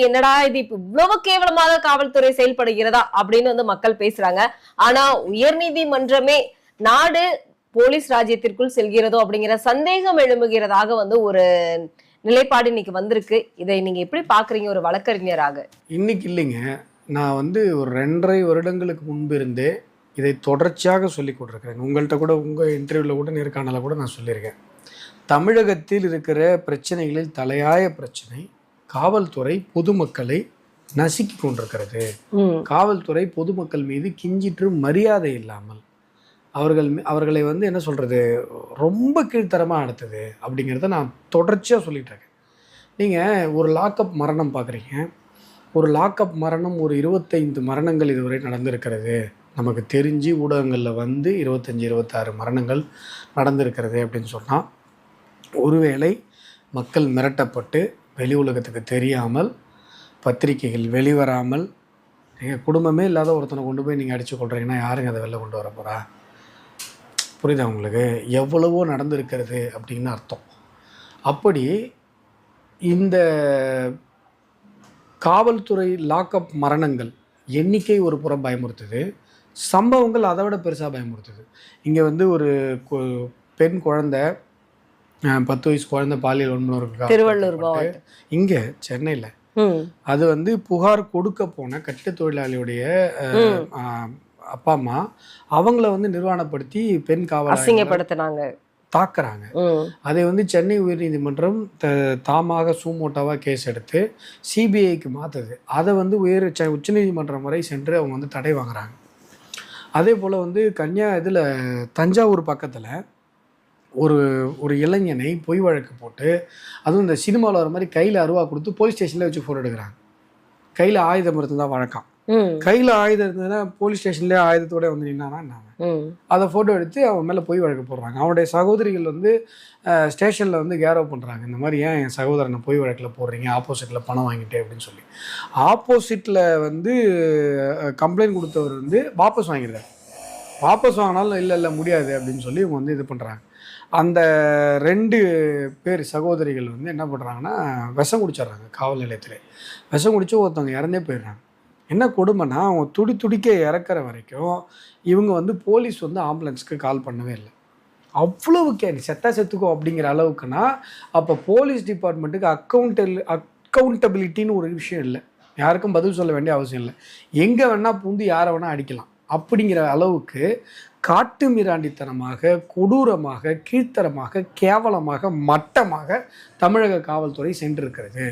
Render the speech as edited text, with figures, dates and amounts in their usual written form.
என்னடா இது இப்ப இவ்வளவு கேவலமாக காவல்துறை செயல்படுகிறதா அப்படின்னு மக்கள் பேசுறாங்க. ஆனா உயர்நீதிமன்றமே நாடு போலீஸ் ராஜ்யத்திற்குள் செல்கிறதோ அப்படிங்கிற சந்தேகம் எழும்புகிறதாக ஒரு நிலைப்பாடு இன்னைக்கு வந்திருக்கு. இதை நீங்க எப்படி பாக்குறீங்க ஒரு வழக்கறிஞராக? இன்னைக்கு இல்லைங்க, நான் ஒரு 2.5 வருடங்களுக்கு முன்பு இருந்தே இதை தொடர்ச்சியாக சொல்லி கொண்டிருக்கிறேன். உங்கள்கிட்ட கூட உங்கள் இன்டர்வியூவில் கூட நேர்காணலில் கூட நான் சொல்லியிருக்கேன். தமிழகத்தில் இருக்கிற பிரச்சனைகளில் தலையாய பிரச்சனை காவல்துறை பொதுமக்களை நசுக்கி கொண்டிருக்கிறது. காவல்துறை பொதுமக்கள் மீது கிஞ்சிற்று மரியாதை இல்லாமல் அவர்களை என்ன சொல்கிறது, ரொம்ப கீழ்த்தரமாக நடத்துது அப்படிங்கிறத நான் தொடர்ச்சியாக சொல்லிகிட்டு இருக்கேன். நீங்கள் ஒரு லாக்அப் மரணம் பார்க்குறீங்க, ஒரு லாக்அப் மரணம் ஒரு 25 மரணங்கள் இதுவரை நடந்திருக்கிறது. நமக்கு தெரிஞ்சு ஊடகங்களில் 25-26 மரணங்கள் நடந்திருக்கிறது அப்படின்னு சொன்னால், ஒருவேளை மக்கள் மிரட்டப்பட்டு வெளி உலகத்துக்கு தெரியாமல், பத்திரிகைகள் வெளிவராமல், எங்கள் குடும்பமே இல்லாத ஒருத்தனை கொண்டு போய் நீங்கள் அடித்து கொள்றீங்கன்னா யாருங்க அதை வெளில கொண்டு வர போகிறா? புரியுதா உங்களுக்கு? எவ்வளவோ நடந்திருக்கிறது அப்படின்னு அர்த்தம். அப்படி இந்த காவல்துறை லாக்அப் மரணங்கள் எண்ணிக்கை ஒரு புறம் பயமுறுத்துது, சம்பவங்கள் அதை விட பெருசாக பயமுறுத்துது. இங்கே ஒரு பெண் குழந்தை, 10 வயசு குழந்தை பாலியல் வன்முறை திருவள்ளூர் மாவட்டம், இங்கே சென்னையில் அது புகார் கொடுக்க போன கட்டு தொழிலாளியுடைய அப்பா அம்மா அவங்கள நிர்வாணப்படுத்தி பெண் காவலர் அசிங்கப்படுத்தினாங்க, தாக்குறாங்க. அதை சென்னை உயர்நீதிமன்றம் தாமாக சூமோட்டாவாக கேஸ் எடுத்து சிபிஐக்கு மாற்றுது. அதை உச்சநீதிமன்றம் வரை சென்று அவங்க தடை வாங்குறாங்க. அதே போல் இதில் தஞ்சாவூர் பக்கத்தில் ஒரு இளைஞனை பொய் வழக்கு போட்டு, அதுவும் இந்த சினிமாவில் வர மாதிரி கையில் அருவா கொடுத்து போலீஸ் ஸ்டேஷனில் வச்சு ஃபோட்டோ எடுக்கிறாங்க. கையில் ஆயுதம் இருந்தால் வழக்கம், கையில் ஆயுதம் இருந்ததுன்னா போலீஸ் ஸ்டேஷன்லேயே ஆயுதத்தோட நின்னானா அதை ஃபோட்டோ எடுத்து அவன் மேலே பொய் வழக்கு போடுறாங்க. அவனுடைய சகோதரிகள் ஸ்டேஷனில் கேரோ பண்ணுறாங்க, இந்த மாதிரி ஏன் என் சகோதரனை பொய் வழக்கில் போடுறீங்க, ஆப்போசிட்டில் பணம் வாங்கிட்டே அப்படின்னு சொல்லி. ஆப்போசிட்டில் கம்ப்ளைண்ட் கொடுத்தவர் வாபஸ் வாங்கிடுறாரு. வாபஸ் வாங்கினாலும் இல்லை முடியாது அப்படின்னு சொல்லி இவங்க இது பண்ணுறாங்க. அந்த 2 பேர் சகோதரிகள் என்ன பண்ணுறாங்கன்னா விஷம் குடிச்சிட்றாங்க. காவல் நிலையத்தில் விஷம் குடித்து ஒருத்தவங்க இறந்தே போயிடுறாங்க. என்ன கொடுமைன்னா, அவங்க துடிக்க இறக்குற வரைக்கும் இவங்க போலீஸ் ஆம்புலன்ஸுக்கு கால் பண்ணவே இல்லை. அவ்வளவுக்கே நீ செத்தா செத்துக்கோ அப்படிங்கிற அளவுக்குன்னா, அப்போ போலீஸ் டிபார்ட்மெண்ட்டுக்கு அக்கௌண்டபிலிட்டின்னு ஒரு விஷயம் இல்லை. யாருக்கும் பதில் சொல்ல வேண்டிய அவசியம் இல்லை. எங்கே வேணால் பூந்து யாரை வேணால் அடிக்கலாம் அப்படிங்கிற அளவுக்கு காட்டு மிராண்டித்தனமாக, கொடூரமாக, கீழ்த்தரமாக, கேவலமாக, மட்டமாக தமிழக காவல்துறை சென்றிருக்கிறது.